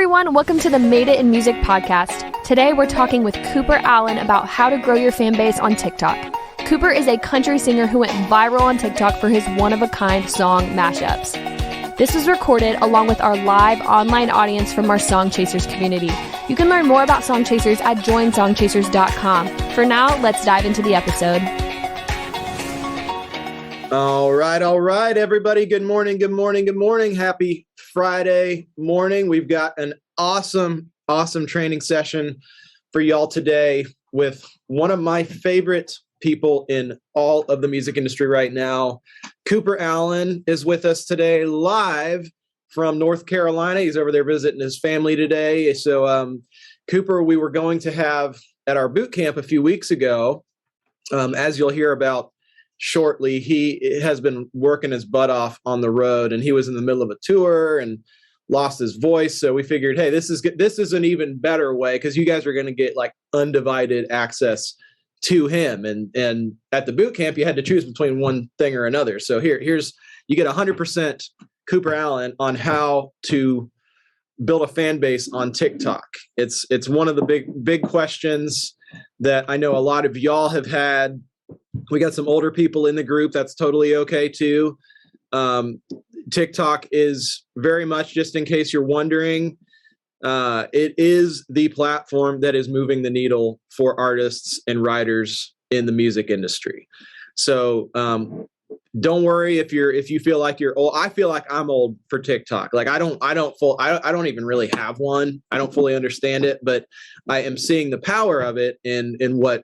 everyone, welcome to the Made It in Music podcast. Today we're talking with Cooper Allen about how to grow your fan base on TikTok. Cooper is a country singer who went viral on TikTok for his one-of-a-kind song mashups. This was recorded along with our live online audience from our Song Chasers community. You can learn more about Song Chasers at joinsongchasers.com. For now, let's dive into the episode. All right, everybody. Good morning. Happy Friday morning. We've got an awesome training session for y'all today with one of my favorite people in all of the music industry right now. Cooper Allen is with us today live from North Carolina. He's over there visiting his family today. So Cooper, we were going to have at our boot camp a few weeks ago, as you'll hear about shortly. He has been working his butt off on the road, and he was in the middle of a tour and lost his voice. So we figured, hey, this is an even better way, because you guys are going to get like undivided access to him. And at the boot camp, you had to choose between one thing or another. So here's you get 100% Cooper Allen on how to build a fan base on TikTok. It's one of the big questions that I know a lot of y'all have had. We got some older people in the group. That's totally okay too. TikTok is very much, just in case you're wondering, it is the platform that is moving the needle for artists and writers in the music industry. So don't worry if you feel like you're old. I feel like I'm old for TikTok. Like I don't even really have one. I don't fully understand it, but I am seeing the power of it in what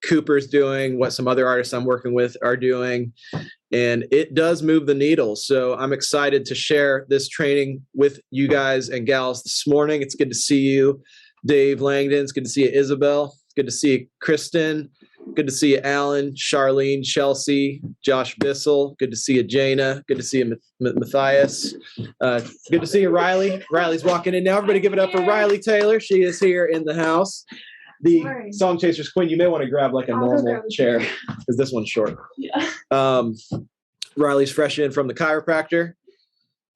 Cooper's doing, what some other artists I'm working with are doing, and it does move the needle. So I'm excited to share this training with you guys and gals this morning. It's good to see you, Dave Langdon. It's good to see you, Isabel. It's good to see you, Kristen. Good to see you, Alan, Charlene, Chelsea, Josh Bissell. Good to see you, Jana. Good to see you, Matthias. Good to see you, Riley. Riley's walking in now. Everybody give it up for Riley Taylor. She is here in the house. The Song Chasers Queen, you may want to grab like a normal chair because this one's short. Yeah. Riley's fresh in from the chiropractor,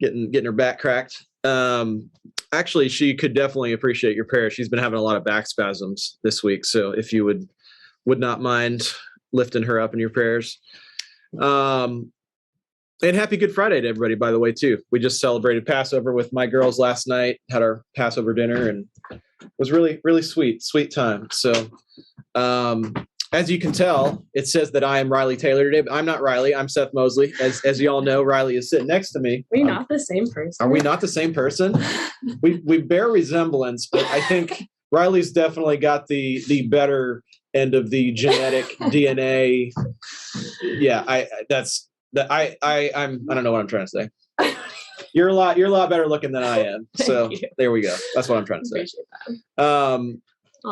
getting her back cracked. Actually, she could definitely appreciate your prayer. She's been having a lot of back spasms this week, so if you would not mind lifting her up in your prayers. And happy Good Friday to everybody, by the way, too. We just celebrated Passover with my girls last night, had our Passover dinner, and it was really, really sweet time. So as you can tell, it says that I am Riley Taylor today, but I'm not Riley. I'm Seth Mosley. As you all know, Riley is sitting next to me. Are we not the same person? Are we not the same person? We bear resemblance, but I think Riley's definitely got the better end of the genetic DNA. Yeah, I don't know what I'm trying to say. You're a lot better looking than I am. So there we go. That's what I'm trying to say. Appreciate that.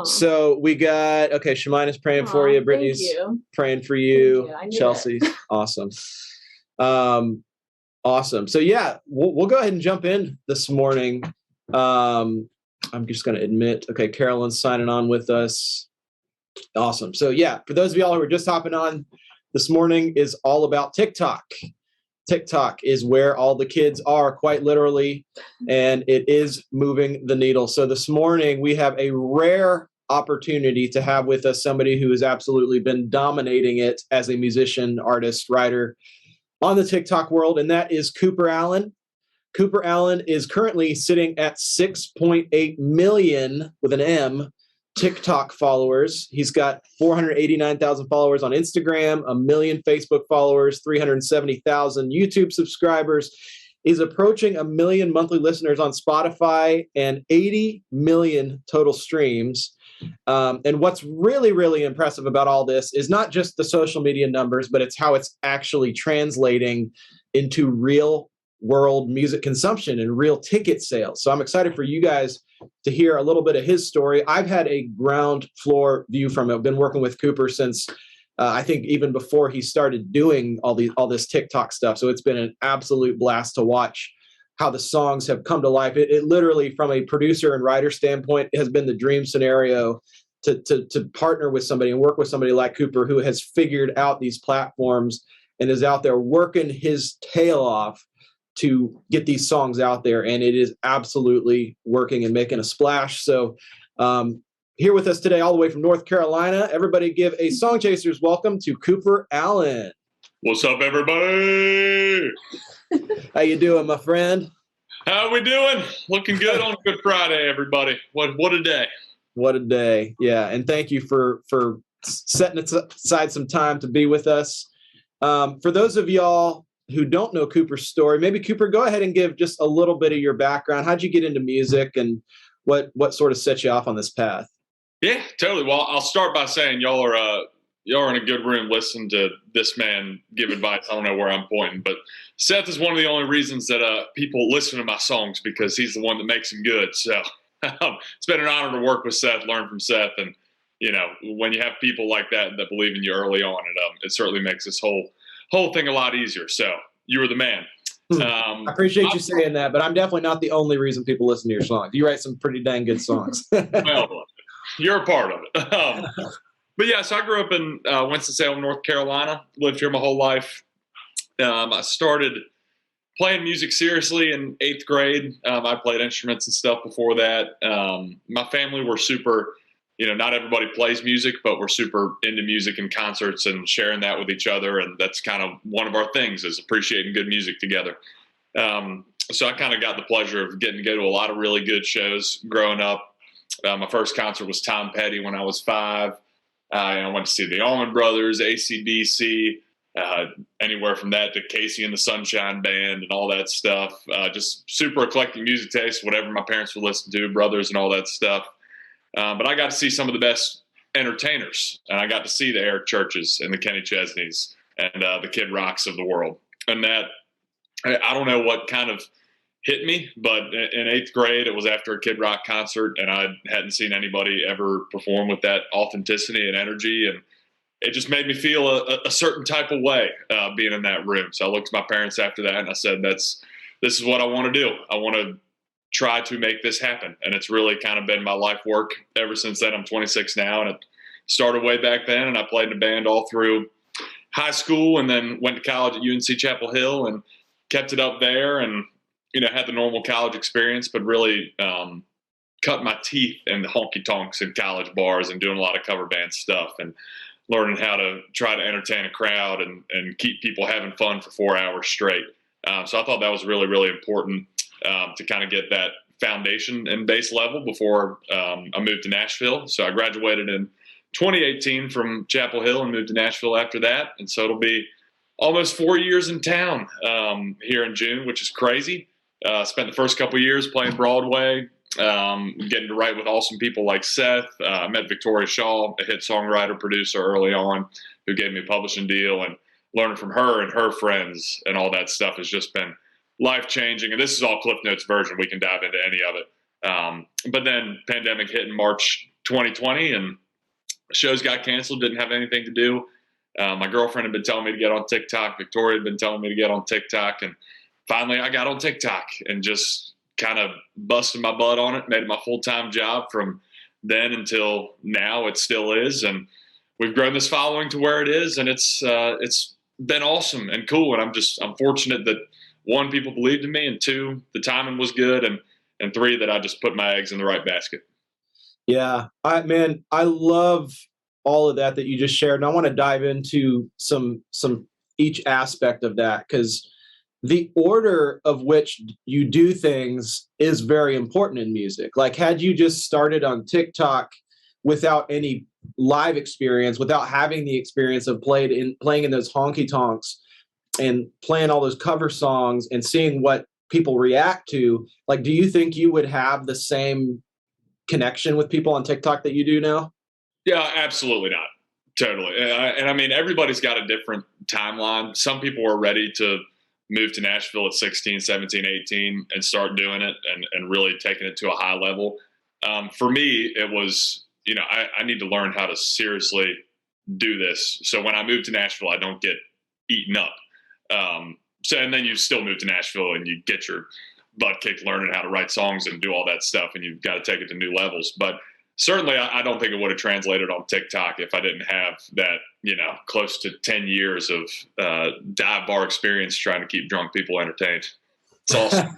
So we got, okay, Shemina's praying for you. Brittany's praying for you. Chelsea. Awesome. Awesome. So yeah, we'll go ahead and jump in this morning. I'm just going to admit, okay, Carolyn's signing on with us. Awesome. So yeah, for those of y'all who are just hopping on, this morning is all about TikTok. TikTok is where all the kids are, quite literally, and it is moving the needle. So this morning we have a rare opportunity to have with us somebody who has absolutely been dominating it as a musician, artist, writer on the TikTok world, and that is Cooper Allen. Cooper Allen is currently sitting at 6.8 million with an M TikTok followers. He's got 489,000 followers on Instagram, 1 million Facebook followers, 370,000 YouTube subscribers. He's approaching 1 million monthly listeners on Spotify and 80 million total streams. And what's really, really impressive about all this is not just the social media numbers, but it's how it's actually translating into real world music consumption and real ticket sales. So I'm excited for you guys to hear a little bit of his story. I've had a ground floor view from it. I've been working with Cooper since I think even before he started doing all this TikTok stuff. So it's been an absolute blast to watch how the songs have come to life. It literally, from a producer and writer standpoint, has been the dream scenario to partner with somebody and work with somebody like Cooper, who has figured out these platforms and is out there working his tail off to get these songs out there, and it is absolutely working and making a splash. So here with us today, all the way from North Carolina, everybody give a Song Chasers welcome to Cooper Allen. What's up, everybody? How you doing, my friend? How we doing? Looking good on Good Friday, everybody. What a day. What a day. Yeah, and thank you for setting aside some time to be with us. For those of y'all who don't know Cooper's story, maybe Cooper, go ahead and give just a little bit of your background. How'd you get into music, and what sort of set you off on this path? Yeah, totally. Well, I'll start by saying y'all are in a good room listening to this man give advice. I don't know where I'm pointing, but Seth is one of the only reasons that people listen to my songs, because he's the one that makes them good. So it's been an honor to work with Seth, learn from Seth, and when you have people like that believe in you early on, it certainly makes this whole thing a lot easier. So you were the man. I appreciate you saying that, but I'm definitely not the only reason people listen to your songs. You write some pretty dang good songs. Well, you're a part of it. But yeah, so I grew up in Winston-Salem, North Carolina. Lived here my whole life. I started playing music seriously in 8th grade. I played instruments and stuff before that. My family were super, not everybody plays music, but we're super into music and concerts and sharing that with each other. And that's kind of one of our things, is appreciating good music together. So I kind of got the pleasure of getting to go to a lot of really good shows growing up. My first concert was Tom Petty when I was 5. I went to see the Allman Brothers, AC/DC, anywhere from that to Casey and the Sunshine Band and all that stuff. Just super eclectic music taste, whatever my parents would listen to, Brothers and all that stuff. But I got to see some of the best entertainers, and I got to see the Eric Churches and the Kenny Chesneys and the Kid Rocks of the world. And that, I don't know what kind of hit me, but in 8th grade, it was after a Kid Rock concert, and I hadn't seen anybody ever perform with that authenticity and energy, and it just made me feel a certain type of way being in that room. So I looked at my parents after that, and I said, this is what I want to do. I want to try to make this happen, and it's really kind of been my life work ever since then. I'm 26 now, and it started way back then, and I played in a band all through high school, and then went to college at UNC Chapel Hill and kept it up there, and had the normal college experience, but really cut my teeth in the honky tonks and college bars and doing a lot of cover band stuff and learning how to try to entertain a crowd and keep people having fun for 4 hours straight. So I thought that was really, really important to kind of get that foundation and base level before I moved to Nashville. So I graduated in 2018 from Chapel Hill and moved to Nashville after that. And so it'll be almost 4 years in town here in June, which is crazy. Spent the first couple of years playing Broadway, getting to write with awesome people like Seth. I met Victoria Shaw, a hit songwriter, producer early on, who gave me a publishing deal, and learning from her and her friends and all that stuff has just been life-changing. And this is all Cliff Notes version. We can dive into any of it. But then pandemic hit in March 2020, and shows got canceled, didn't have anything to do. My girlfriend had been telling me to get on TikTok. Victoria had been telling me to get on TikTok. And finally, I got on TikTok and just kind of busted my butt on it, made it my full-time job from then until now. It still is. And we've grown this following to where it is. And it's been awesome and cool. And I'm fortunate that, 1, people believed in me, and 2, the timing was good, and 3, that I just put my eggs in the right basket. Yeah, I love all of that you just shared. And I want to dive into some each aspect of that, because the order of which you do things is very important in music. Like, had you just started on TikTok without any live experience, without having the experience of playing in those honky tonks and playing all those cover songs and seeing what people react to, like, do you think you would have the same connection with people on TikTok that you do now? Yeah, absolutely not. Totally. And I mean, everybody's got a different timeline. Some people are ready to move to Nashville at 16, 17, 18 and start doing it and really taking it to a high level. For me, it was, I need to learn how to seriously do this. So when I move to Nashville, I don't get eaten up. And then you still move to Nashville and you get your butt kicked learning how to write songs and do all that stuff, and you've got to take it to new levels. But certainly I don't think it would have translated on TikTok if I didn't have that, close to 10 years of dive bar experience trying to keep drunk people entertained. It's awesome.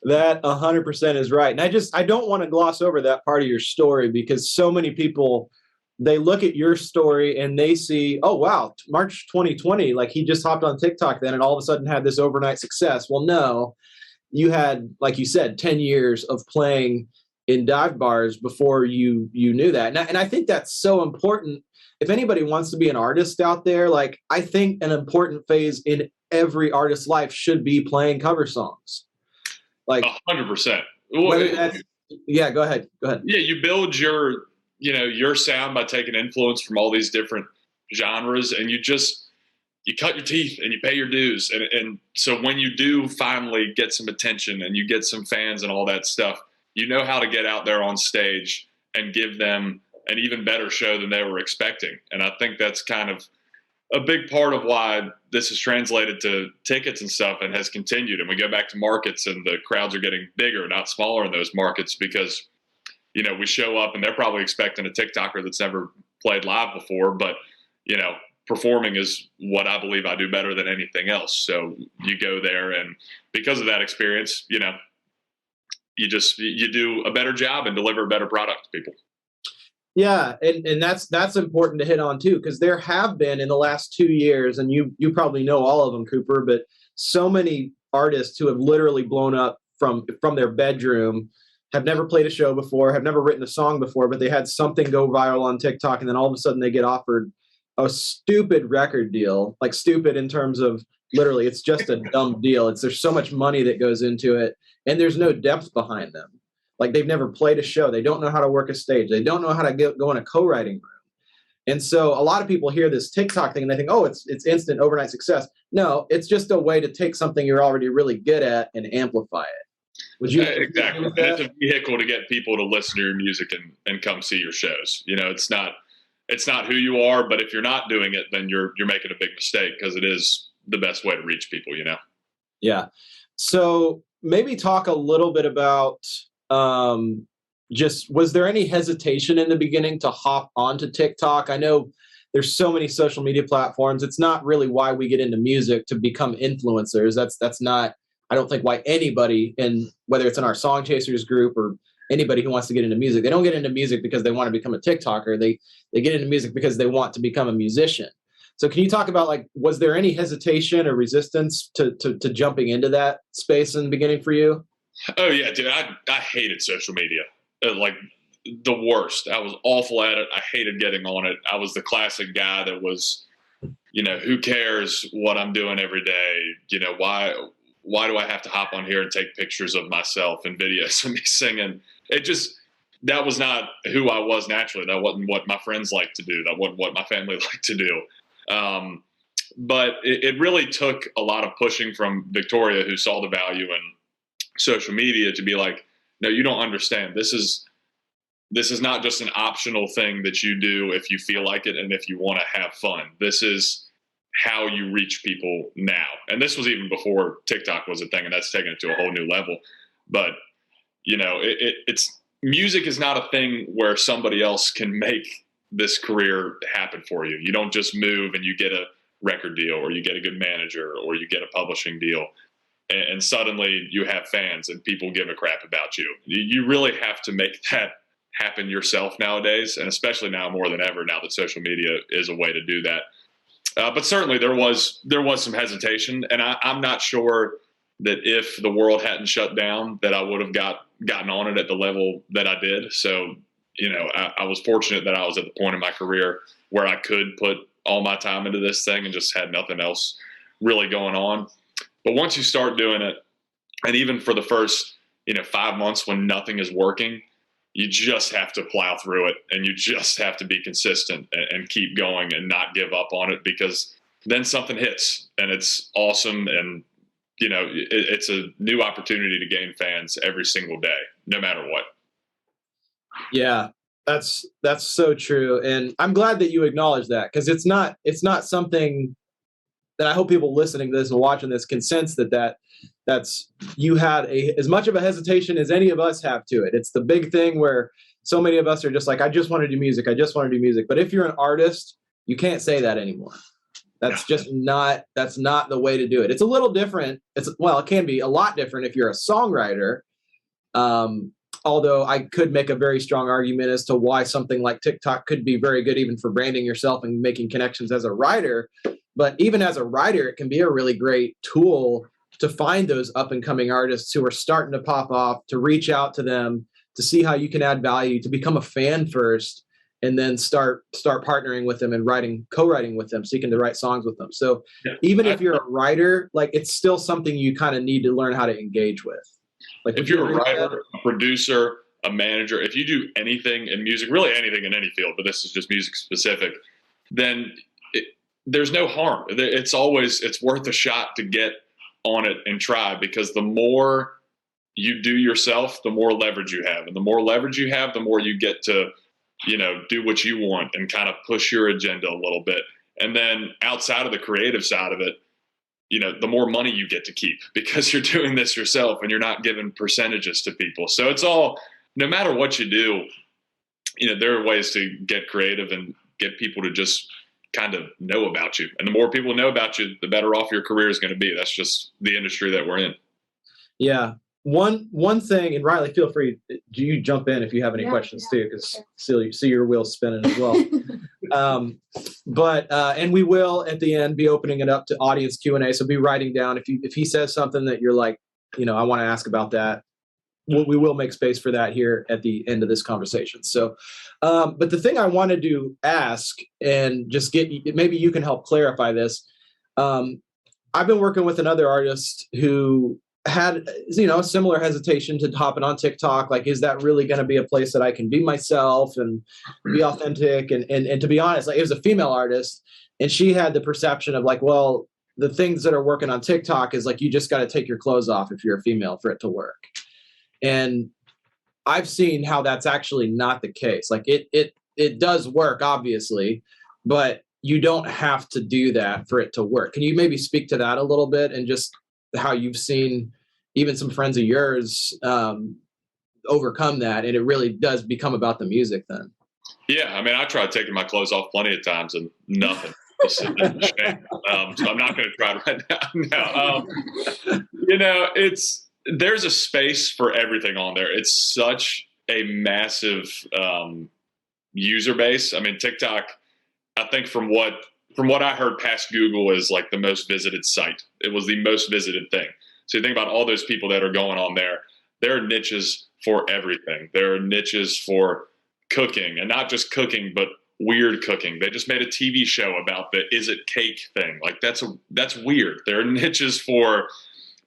That 100% is right. And I don't want to gloss over that part of your story, because so many people, they look at your story and they see, oh, wow, March 2020, like he just hopped on TikTok then and all of a sudden had this overnight success. Well, no, you had, like you said, 10 years of playing in dive bars before you knew that. And I think that's so important. If anybody wants to be an artist out there, like I think an important phase in every artist's life should be playing cover songs. Like 100%. Yeah, go ahead. Yeah, you build your sound by taking influence from all these different genres, and you cut your teeth and you pay your dues. And so when you do finally get some attention and you get some fans and all that stuff, you know how to get out there on stage and give them an even better show than they were expecting. And I think that's kind of a big part of why this has translated to tickets and stuff and has continued. And we go back to markets and the crowds are getting bigger, not smaller in those markets, because, we show up and they're probably expecting a TikToker that's never played live before, but, performing is what I believe I do better than anything else. So you go there, and because of that experience, you do a better job and deliver a better product to people. Yeah, and that's important to hit on too, because there have been in the last 2 years, and you probably know all of them, Cooper, but so many artists who have literally blown up from their bedroom, have never played a show before, have never written a song before, but they had something go viral on TikTok, and then all of a sudden they get offered a stupid record deal, like stupid in terms of literally it's just a dumb deal. There's so much money that goes into it, and there's no depth behind them. Like they've never played a show. They don't know how to work a stage. They don't know how to go in a co-writing room. And so a lot of people hear this TikTok thing and they think, oh, it's instant overnight success. No, it's just a way to take something you're already really good at and amplify it. Would you exactly? And it's a vehicle to get people to listen to your music and come see your shows. It's not who you are, but if you're not doing it, then you're making a big mistake, because it is the best way to reach people. Yeah. So maybe talk a little bit about. Was there any hesitation in the beginning to hop onto TikTok? I know there's so many social media platforms. It's not really why we get into music to become influencers. That's not, I don't think, why anybody, whether it's in our Song Chasers group or anybody who wants to get into music, they don't get into music because they want to become a TikToker. They get into music because they want to become a musician. So can you talk about, was there any hesitation or resistance to jumping into that space in the beginning for you? Oh yeah, dude, I hated social media, like the worst. I was awful at it. I hated getting on it. I was the classic guy that was, who cares what I'm doing every day? Why do I have to hop on here and take pictures of myself and videos of me singing? That was not who I was naturally. That wasn't what my friends like to do. That wasn't what my family liked to do. But it really took a lot of pushing from Victoria, who saw the value in social media, to be like, no, you don't understand. This is not just an optional thing that you do if you feel like it and if you want to have fun. This is how you reach people now. And this was even before TikTok was a thing, and that's taken it to a whole new level. But it's music is not a thing where somebody else can make this career happen for you. You don't just move and you get a record deal, or you get a good manager, or you get a publishing deal, and suddenly you have fans and people give a crap about you. You really have to make that happen yourself nowadays, and especially now more than ever, now that social media is a way to do that. But certainly there was some hesitation, and I'm not sure that if the world hadn't shut down that I would have gotten on it at the level that I did. So, I was fortunate that I was at the point in my career where I could put all my time into this thing and just had nothing else really going on. But once you start doing it, and even for the first, 5 months when nothing is working, you just have to plow through it, and you just have to be consistent and keep going and not give up on it, because then something hits and it's awesome. And, it's a new opportunity to gain fans every single day, no matter what. Yeah, that's so true. And I'm glad that you acknowledge that, because it's not something that I hope people listening to this and watching this can sense that's you had as much of a hesitation as any of us have to it. It's the big thing where so many of us are just like, I just want to do music. I just want to do music. But if you're an artist, you can't say that anymore. That's just not the way to do it. It's a little different. It can be a lot different if you're a songwriter. Although I could make a very strong argument as to why something like TikTok could be very good even for branding yourself and making connections as a writer. But even as a writer, it can be a really great tool to find those up and coming artists who are starting to pop off, to reach out to them, to see how you can add value, to become a fan first, and then start partnering with them and co-writing with them, seeking to write songs with them. So even if you're a writer, like, it's still something you kind of need to learn how to engage with. Like, if you're a writer, a producer, a manager, if you do anything in music, really anything in any field, but this is just music specific, then there's no harm. It's worth a shot to get on it and try, because the more you do yourself, the more leverage you have. And the more leverage you have, the more you get to, do what you want and kind of push your agenda a little bit. And then outside of the creative side of it, the more money you get to keep, because you're doing this yourself and you're not giving percentages to people. So it's all, no matter what you do, there are ways to get creative and get people to just kind of know about you. And the more people know about you, the better off your career is going to be. That's just the industry that we're in. Yeah. One thing, and Riley, feel free, you jump in if you have any questions too, because see your wheels spinning as well. And we will at the end be opening it up to audience Q&A. So be writing down if he says something that you're like, I want to ask about that. We will make space for that here at the end of this conversation. So, but the thing I wanted to ask, and just maybe you can help clarify this. I've been working with another artist who had, a similar hesitation to hopping on TikTok. Like, is that really going to be a place that I can be myself and be authentic? And to be honest, like, it was a female artist, and she had the perception of like, well, the things that are working on TikTok is like, you just got to take your clothes off if you're a female for it to work. And I've seen how that's actually not the case. Like, it does work, obviously, but you don't have to do that for it to work. Can you maybe speak to that a little bit, and just how you've seen even some friends of yours overcome that, and it really does become about the music then? Yeah, I mean, I tried taking my clothes off plenty of times and nothing. So I'm not going to try it right now. There's a space for everything on there. It's such a massive user base. I mean, TikTok, I think from what I heard, past Google is like the most visited site. It was the most visited thing. So you think about all those people that are going on there. There are niches for everything. There are niches for cooking, and not just cooking, but weird cooking. They just made a TV show about the "Is it cake" thing. Like, that's weird. There are niches for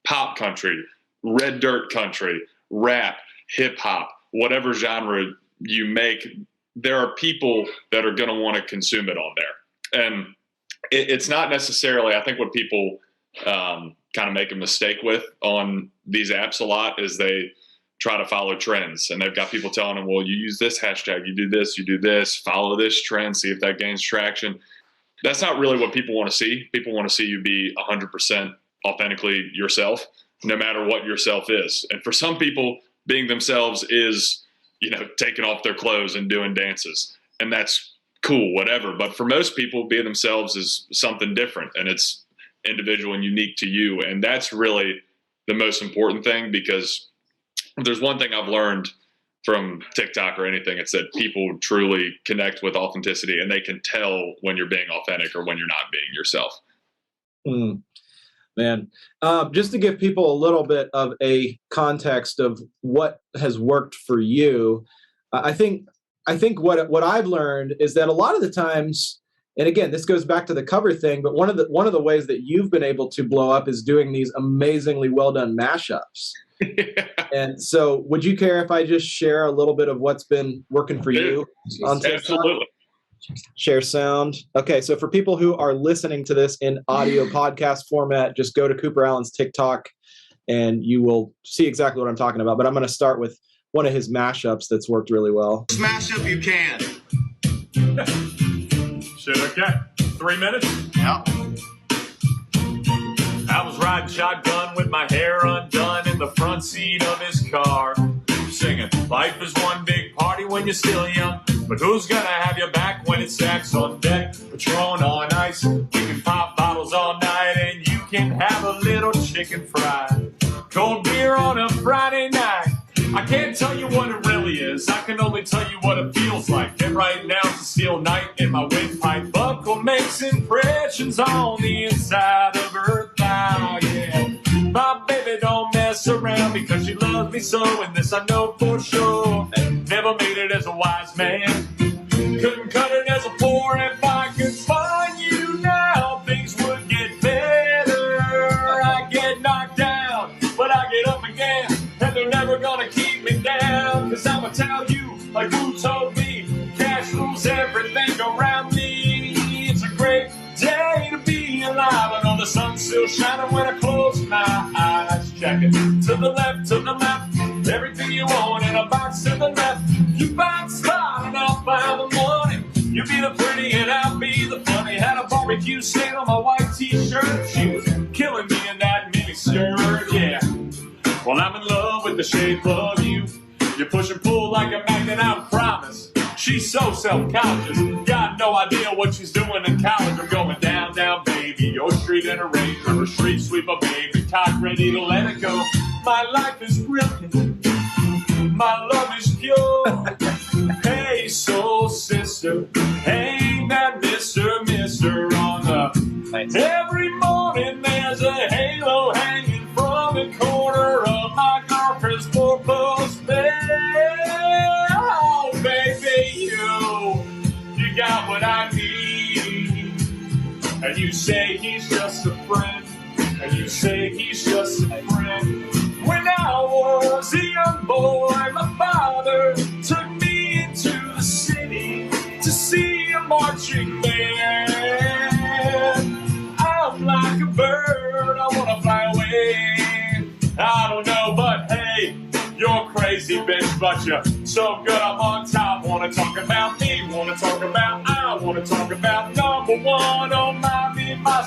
pop country, red dirt country, rap, hip hop, whatever genre you make. There are people that are going to want to consume it on there. And it's not necessarily, I think what people kind of make a mistake with on these apps a lot is they try to follow trends. And they've got people telling them, well, you use this hashtag, you do this, follow this trend, see if that gains traction. That's not really what people want to see. People want to see you be 100% authentically yourself, no matter what yourself is. And for some people, being themselves is, taking off their clothes and doing dances. And that's cool, whatever. But for most people, being themselves is something different, and it's individual and unique to you. And that's really the most important thing, because if there's one thing I've learned from TikTok or anything, it's that people truly connect with authenticity, and they can tell when you're being authentic or when you're not being yourself. Man, just to give people a little bit of a context of what has worked for you, I think what I've learned is that a lot of the times, and again, this goes back to the cover thing, but one of the ways that you've been able to blow up is doing these amazingly well done mashups. Yeah. And so, would you care if I just share a little bit of what's been working for you on TikTok? Absolutely. Share sound. Okay, so for people who are listening to this in audio podcast format, just go to Cooper Allen's TikTok and you will see exactly what I'm talking about. But I'm going to start with one of his mashups that's worked really well. Smash up you can. Shit, okay. 3 minutes? Yep. I was riding shotgun with my hair undone in the front seat of his car, singing, life is one big party when you're still young, but who's gonna have your back when it's sex on deck? Patron on ice, we can pop chicken fried. Cold beer on a Friday night. I can't tell you what it really is. I can only tell you what it feels like. And right now it's a steel night in my windpipe buckle makes impressions on the inside of her thigh. Yeah, my baby don't mess around because she loves me so, and this I know for sure. Never made it as a wise man. Couldn't cut it as a poor. If I could find you now, things would get better. I get knocked down, but I get up again. And they're never gonna keep me down. Cause I'ma tell you, like who told me, cash rules everything around me. It's a great day to be alive. I know the sun's still shining when I close my eyes. Check it to the left, everything you want in a box to the left. You find the spot and I'll find the money. You be the pretty and I'll be the funny. Had a barbecue stain on my white t-shirt. She was killing me in that mini skirt, yeah. Well, I'm in love with the shape of you. You push and pull like a magnet, I promise. She's so self-conscious. Got no idea what she's doing in college. I'm going down, down, baby. Your street in a Ranger, her street sweeper, baby. Cock ready to let it go. My life is brilliant. My love is pure. Hey, soul sister. Hey, that Mr. on the... Every morning there's a halo hanging from the corner of my girlfriend's four-post bed. Oh, baby, you got what I need. And you say he's just a friend. And you say he's just a friend. When I was a young boy, my father took me into the city to see a marching band. I'm like a bird, I wanna fly away. I don't know, but hey, you're crazy, bitch, but you're so good I'm on top. Wanna talk about me, wanna talk about I wanna talk about number one. Oh, my,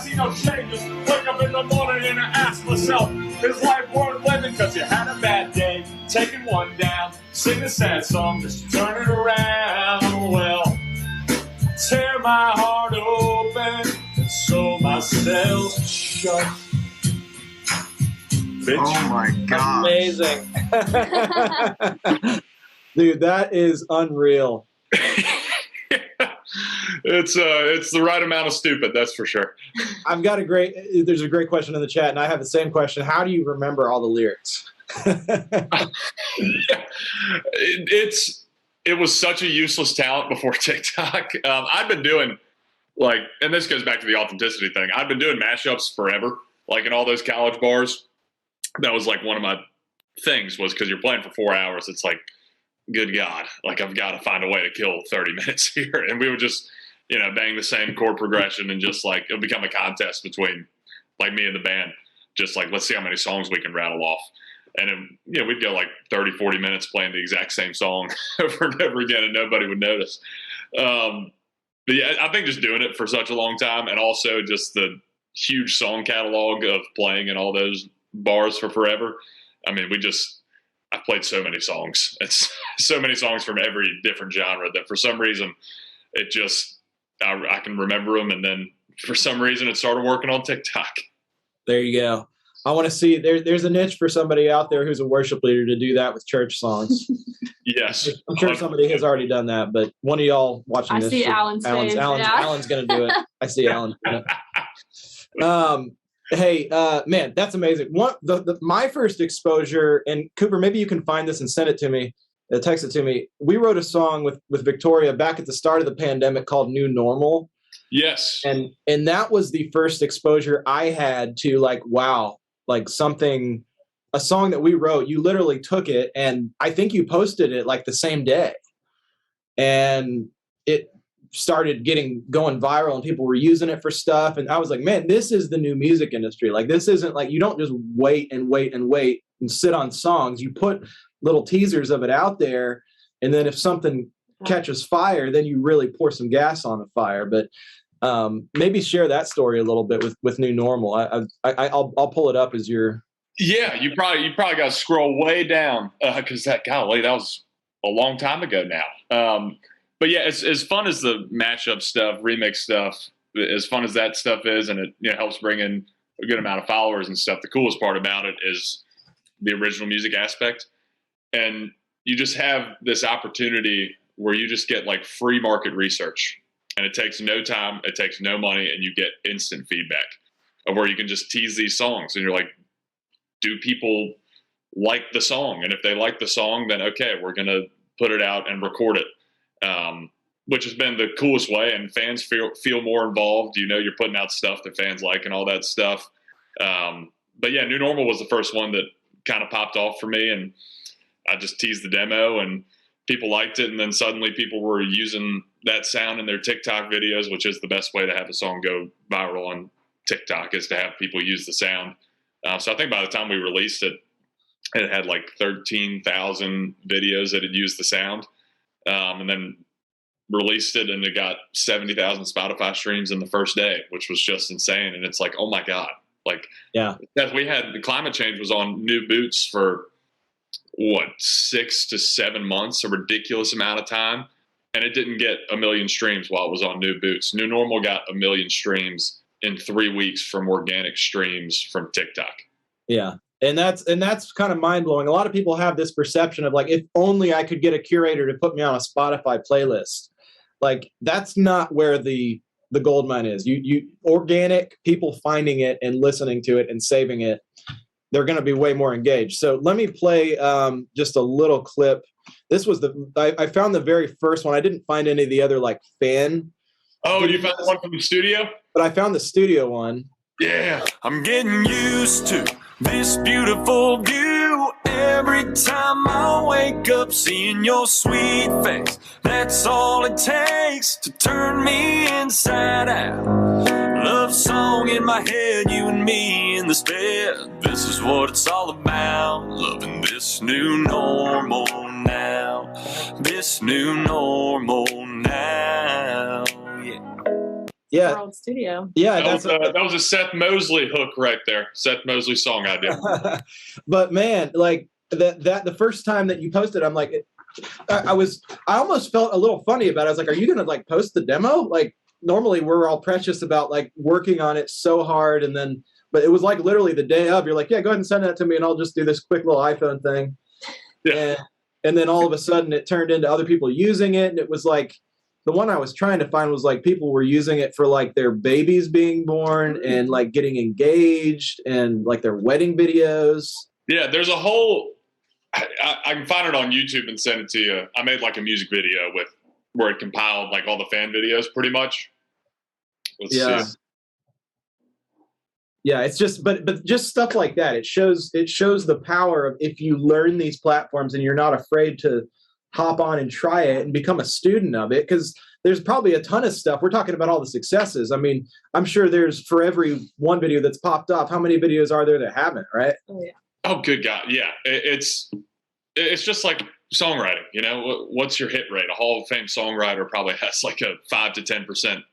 see no changes. Wake up in the morning and I ask myself, is life worth living? Cause you had a bad day, taking one down. Sing a sad song, just turn it around. Well, tear my heart open and sew myself shut. Bitch. Oh my god. Amazing. Dude, that is unreal. It's the right amount of stupid, that's for sure. There's a great question in the chat, and I have the same question. How do you remember all the lyrics? It was such a useless talent before TikTok. I've been doing and this goes back to the authenticity thing. I've been doing mashups forever, like in all those college bars. That was like one of my things, was because you're playing for 4 hours. It's like, good God, like I've got to find a way to kill 30 minutes here. And we would just, bang the same chord progression and just like, it'll become a contest between like me and the band. Just like, let's see how many songs we can rattle off. And then, we'd go like 30, 40 minutes playing the exact same song over and over again and nobody would notice. But yeah, I think just doing it for such a long time, and also just the huge song catalog of playing in all those bars for forever. I mean, I played so many songs. It's so many songs from every different genre that for some reason I can remember them. And then for some reason it started working on TikTok. There you go. I want to see there's a niche for somebody out there who's a worship leader to do that with church songs. Yes. I'm sure somebody has already done that, but one of y'all watching this. I see Alan's face. Alan's going to do it. I see Alan doing it. Hey, man, that's amazing. My first exposure, and Cooper, maybe you can find this and send it to me, text it to me. We wrote a song with Victoria back at the start of the pandemic called New Normal. Yes. And that was the first exposure I had to a song that we wrote. You literally took it, and I think you posted it like the same day. And it started going viral and people were using it for stuff. And I was like, man, this is the new music industry. Like, this isn't like, you don't just wait and sit on songs. You put little teasers of it out there. And then if something catches fire, then you really pour some gas on the fire. But maybe share that story a little bit with New Normal. I'll pull it up as you're. Yeah, you probably got to scroll way down because that was a long time ago now. But yeah, as fun as the mashup stuff, remix stuff, as fun as that stuff is, and it helps bring in a good amount of followers and stuff. The coolest part about it is the original music aspect. And you just have this opportunity where you just get like free market research, and it takes no time, it takes no money, and you get instant feedback of where you can just tease these songs. And you're like, do people like the song? And if they like the song, then okay, we're going to put it out and record it. Which has been the coolest way, and fans feel more involved. You know, you're putting out stuff that fans like and all that stuff. But yeah, New Normal was the first one that kind of popped off for me, and I just teased the demo and people liked it. And then suddenly people were using that sound in their TikTok videos, which is the best way to have a song go viral on TikTok, is to have people use the sound. So I think by the time we released it, it had like 13,000 videos that had used the sound. And then released it, and it got 70,000 Spotify streams in the first day, which was just insane. And it's like, oh my God. Like, yeah, we had the Climate Change was on New Boots for 6 to 7 months, a ridiculous amount of time. And it didn't get 1 million streams while it was on New Boots. New Normal got 1 million streams in 3 weeks from organic streams from TikTok. Yeah. And that's kind of mind blowing. A lot of people have this perception of like, if only I could get a curator to put me on a Spotify playlist. Like, that's not where the gold mine is. You organic people finding it and listening to it and saving it, they're going to be way more engaged. So let me play just a little clip. This was I found the very first one. I didn't find any of the other like fan. Oh, you found one from the studio? But I found the studio one. Yeah. I'm getting used to this beautiful view. Every time I wake up seeing your sweet face, that's all it takes to turn me inside out. Love song in my head, you and me in this bed. This is what it's all about. Loving this new normal now. This new normal now. Yeah. World Studio. Yeah, that was a Seth Mosley hook right there. Seth Mosley song idea. But man, like that the first time that you posted, I'm like, I almost felt a little funny about it. I was like, are you gonna like post the demo? Like, normally we're all precious about like working on it so hard, and then, but it was like literally the day of, you're like, yeah, go ahead and send that to me, and I'll just do this quick little iPhone thing. Yeah. And then all of a sudden it turned into other people using it, and it was like, the one I was trying to find was like people were using it for like their babies being born and like getting engaged and like their wedding videos. Yeah, there's a whole, I can find it on YouTube and send it to you. I made like a music video where it compiled like all the fan videos pretty much. Let's see. Yeah, it's just, but just stuff like that. It shows the power of, if you learn these platforms and you're not afraid to hop on and try it and become a student of it, because there's probably a ton of stuff. We're talking about all the successes. I mean, I'm sure there's, for every one video that's popped up, how many videos are there that haven't, right? Oh yeah. Oh, good God. Yeah. It's just like songwriting, you know, what's your hit rate? A Hall of Fame songwriter probably has like a 5 to 10%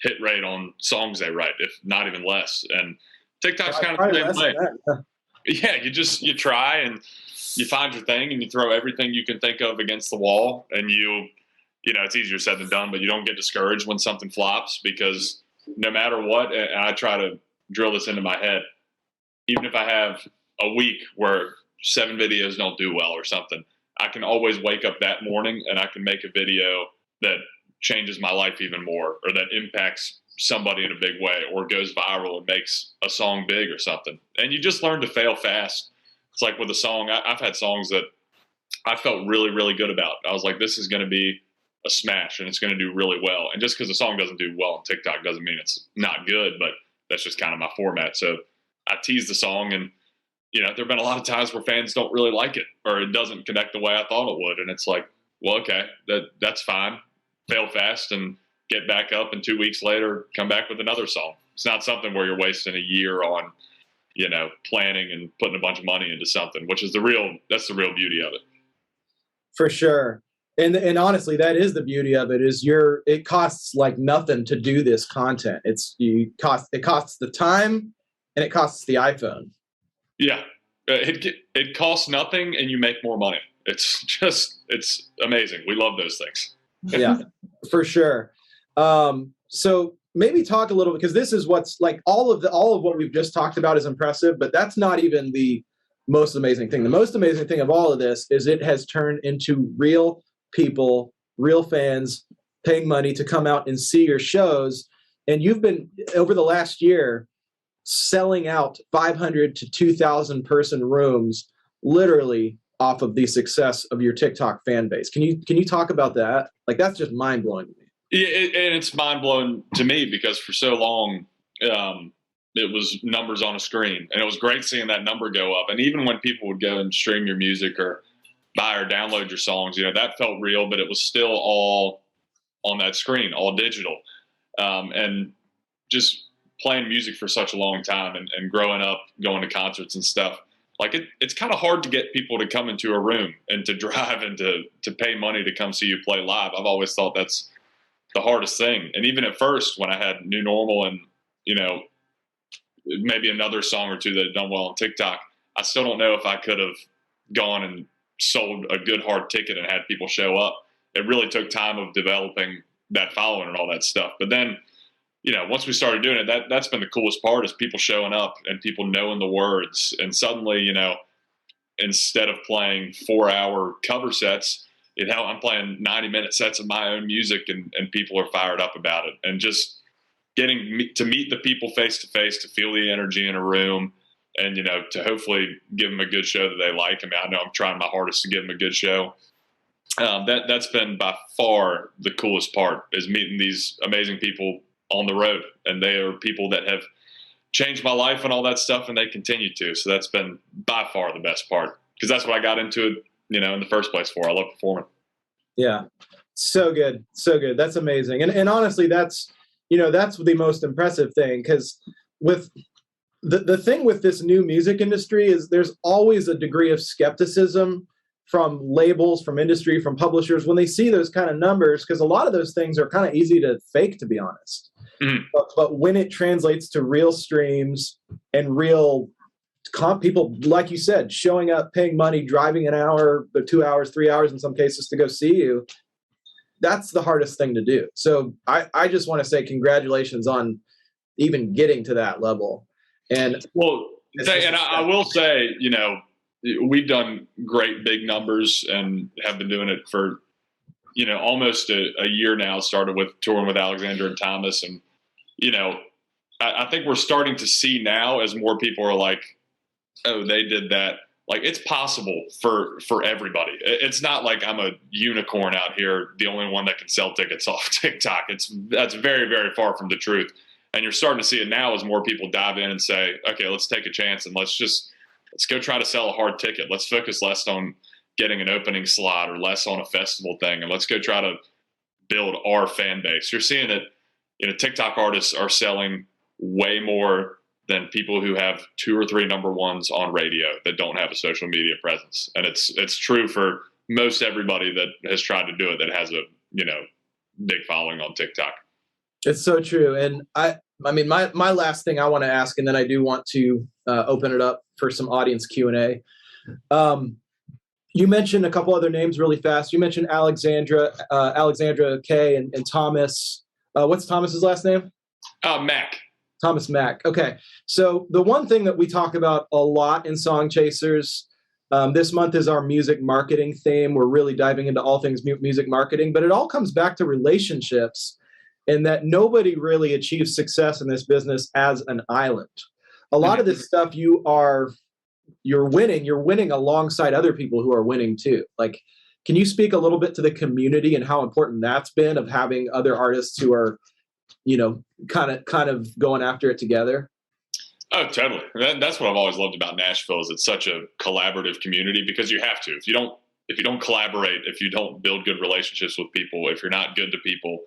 hit rate on songs they write, if not even less. And TikTok's kind of the same way. Yeah. You try and you find your thing and you throw everything you can think of against the wall, and you know, it's easier said than done, but you don't get discouraged when something flops, because no matter what, and I try to drill this into my head, even if I have a week where 7 videos don't do well or something, I can always wake up that morning and I can make a video that changes my life even more, or that impacts somebody in a big way, or goes viral and makes a song big or something. And you just learn to fail fast. It's like with a song, I've had songs that I felt really, really good about. I was like, this is going to be a smash and it's going to do really well. And just because the song doesn't do well on TikTok doesn't mean it's not good, but that's just kind of my format. So I tease the song, and, you know, there have been a lot of times where fans don't really like it, or it doesn't connect the way I thought it would. And it's like, well, okay, that's fine. Fail fast and get back up, and 2 weeks later, come back with another song. It's not something where you're wasting a year on, you know, planning and putting a bunch of money into something, which is that's the real beauty of it. For sure. And honestly, that is the beauty of it, is it costs like nothing to do this content. It costs the time and it costs the iPhone. Yeah. It costs nothing and you make more money. It's amazing. We love those things. Yeah, for sure. So maybe talk a little bit, because this is what's like all of what we've just talked about is impressive, but that's not even the most amazing thing. The most amazing thing of all of this is it has turned into real people, real fans paying money to come out and see your shows. And you've been, over the last year, selling out 500 to 2,000 person rooms, literally off of the success of your TikTok fan base. Can you talk about that? Like, that's just mind blowing to me. Yeah, and it's mind blowing to me because for so long, it was numbers on a screen, and it was great seeing that number go up. And even when people would go and stream your music or buy or download your songs, that felt real, but it was still all on that screen, all digital. And just playing music for such a long time and growing up, going to concerts and stuff, like it's kind of hard to get people to come into a room and to drive and to pay money to come see you play live. I've always thought that's the hardest thing. And even at first, when I had New Normal and, maybe another song or two that had done well on TikTok, I still don't know if I could have gone and sold a good hard ticket and had people show up. It really took time of developing that following and all that stuff. But then, once we started doing it, that's been the coolest part, is people showing up and people knowing the words. And suddenly, instead of playing 4-hour cover sets, I'm playing 90-minute sets of my own music, and people are fired up about it. And just getting to meet the people face to face, to feel the energy in a room, and, to hopefully give them a good show that they like. I mean, I know I'm trying my hardest to give them a good show. That's been by far the coolest part, is meeting these amazing people on the road. And they are people that have changed my life and all that stuff, and they continue to. So that's been by far the best part, because that's what I got into it, in the first place for. I love performing. Yeah. So good. So good. That's amazing. And honestly, that's the most impressive thing, because with the thing with this new music industry is there's always a degree of skepticism from labels, from industry, from publishers when they see those kind of numbers, because a lot of those things are kind of easy to fake, to be honest. Mm-hmm. But when it translates to real streams and real people, like you said, showing up, paying money, driving an hour, 2 hours, 3 hours in some cases to go see you, that's the hardest thing to do. So I just want to say congratulations on even getting to that level. And I will say, we've done great big numbers and have been doing it for, almost a year now. Started with touring with Alexandra and Thomas. And, I think we're starting to see now, as more people are like, oh, they did that. Like, it's possible for everybody. It's not like I'm a unicorn out here, the only one that can sell tickets off TikTok. That's very, very far from the truth. And you're starting to see it now as more people dive in and say, okay, let's take a chance and let's go try to sell a hard ticket. Let's focus less on getting an opening slot or less on a festival thing, and let's go try to build our fan base. You're seeing that, TikTok artists are selling way more than people who have 2 or 3 number ones on radio that don't have a social media presence. And it's true for most everybody that has tried to do it, that has a, big following on TikTok. It's so true. And I mean, my last thing I want to ask, and then I do want to open it up for some audience Q&A. You mentioned a couple other names really fast. You mentioned Alexandra K and Thomas. What's Thomas's last name? Mac. Thomas Mack. Okay. So the one thing that we talk about a lot in Song Chasers, this month is our music marketing theme. We're really diving into all things music marketing, but it all comes back to relationships, and that nobody really achieves success in this business as an island. A lot of this stuff you're winning alongside other people who are winning too. Like, can you speak a little bit to the community and how important that's been, of having other artists who are, kind of going after it together? Oh, totally. That's what I've always loved about Nashville, is it's such a collaborative community, because you have to. If you don't collaborate, if you don't build good relationships with people, if you're not good to people,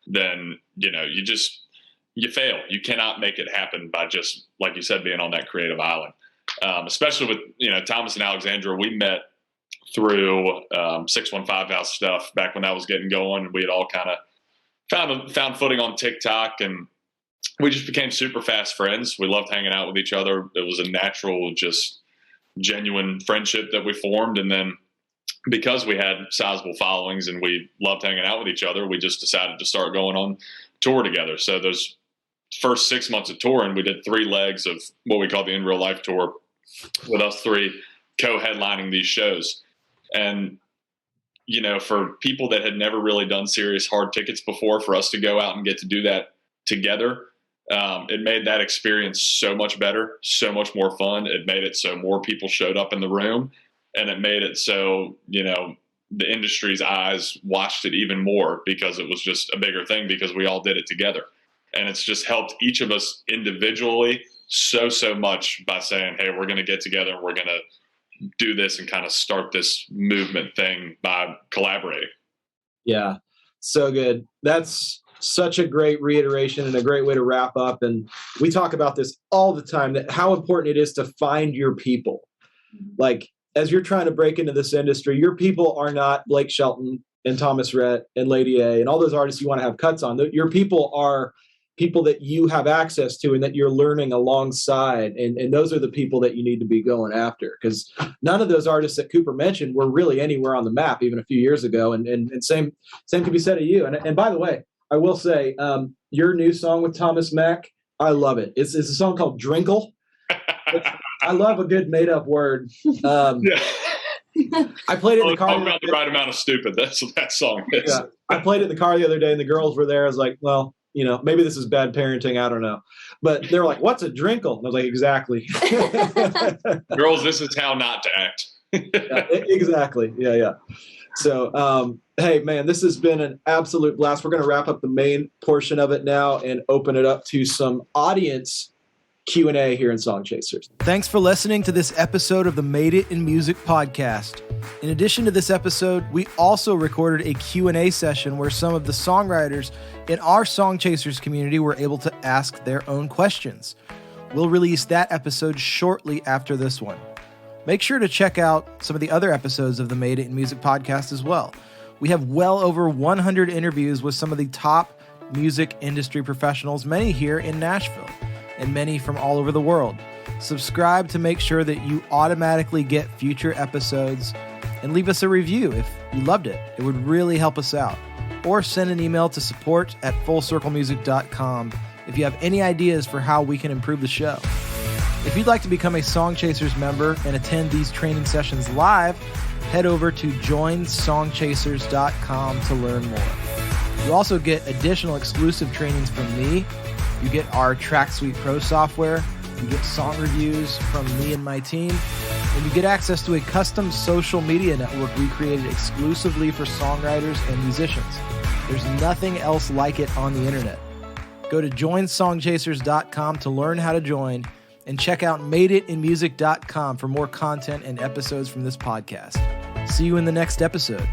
then, you fail. You cannot make it happen by just, like you said, being on that creative island. Especially with, Thomas and Alexandra, we met through 615 House stuff back when that was getting going. We had all kind of found footing on TikTok, and we just became super fast friends. We loved hanging out with each other. It was a natural, just genuine friendship that we formed. And then because we had sizable followings and we loved hanging out with each other, we just decided to start going on tour together. So those first 6 months of touring, we did 3 legs of what we call the In Real Life tour with us 3 co-headlining these shows. And, you know, for people that had never really done serious hard tickets before, for us to go out and get to do that together, it made that experience so much better, so much more fun. It made it so more people showed up in the room, and it made it so, you know, the industry's eyes watched it even more because it was just a bigger thing because we all did it together. And it's just helped each of us individually so much by saying, hey, we're going to get together and we're going to do this and kind of start this movement thing by collaborating. Yeah, so good. That's such a great reiteration and a great way to wrap up. And we talk about this all the time, that how important it is to find your people. Like, as you're trying to break into this industry, your people are not Blake Shelton and Thomas Rhett and Lady A and all those artists you want to have cuts on. Your people are people that you have access to and that you're learning alongside. And those are the people that you need to be going after, because none of those artists that Cooper mentioned were really anywhere on the map even a few years ago. And same can be said of you. And by the way, I will say, your new song with Thomas Mack, I love it. It's a song called Drinkle. I love a good made up word. Yeah. I played it in the car. Talk about the right amount of stupid. That's what that song is. Yeah. I played it in the car the other day and the girls were there. I was like, well, you know, maybe this is bad parenting. I don't know. But they were like, what's a drinkle? And I was like, exactly. Girls, this is how not to act. Yeah, exactly. Yeah. So, hey, man, this has been an absolute blast. We're going to wrap up the main portion of it now and open it up to some audience Q&A here in Song Chasers. Thanks for listening to this episode of the Made It in Music podcast. In addition to this episode, we also recorded a Q&A session where some of the songwriters in our Song Chasers community were able to ask their own questions. We'll release that episode shortly after this one. Make sure to check out some of the other episodes of the Made It in Music podcast as well. We have well over 100 interviews with some of the top music industry professionals, many here in Nashville and many from all over the world. Subscribe to make sure that you automatically get future episodes, and leave us a review if you loved it. It would really help us out. Or send an email to support@fullcirclemusic.com if you have any ideas for how we can improve the show. If you'd like to become a Song Chasers member and attend these training sessions live, head over to joinsongchasers.com to learn more. You also get additional exclusive trainings from me. You get our Track Suite Pro software. You get song reviews from me and my team. And you get access to a custom social media network we created exclusively for songwriters and musicians. There's nothing else like it on the internet. Go to joinsongchasers.com to learn how to join, and check out madeitinmusic.com for more content and episodes from this podcast. See you in the next episode.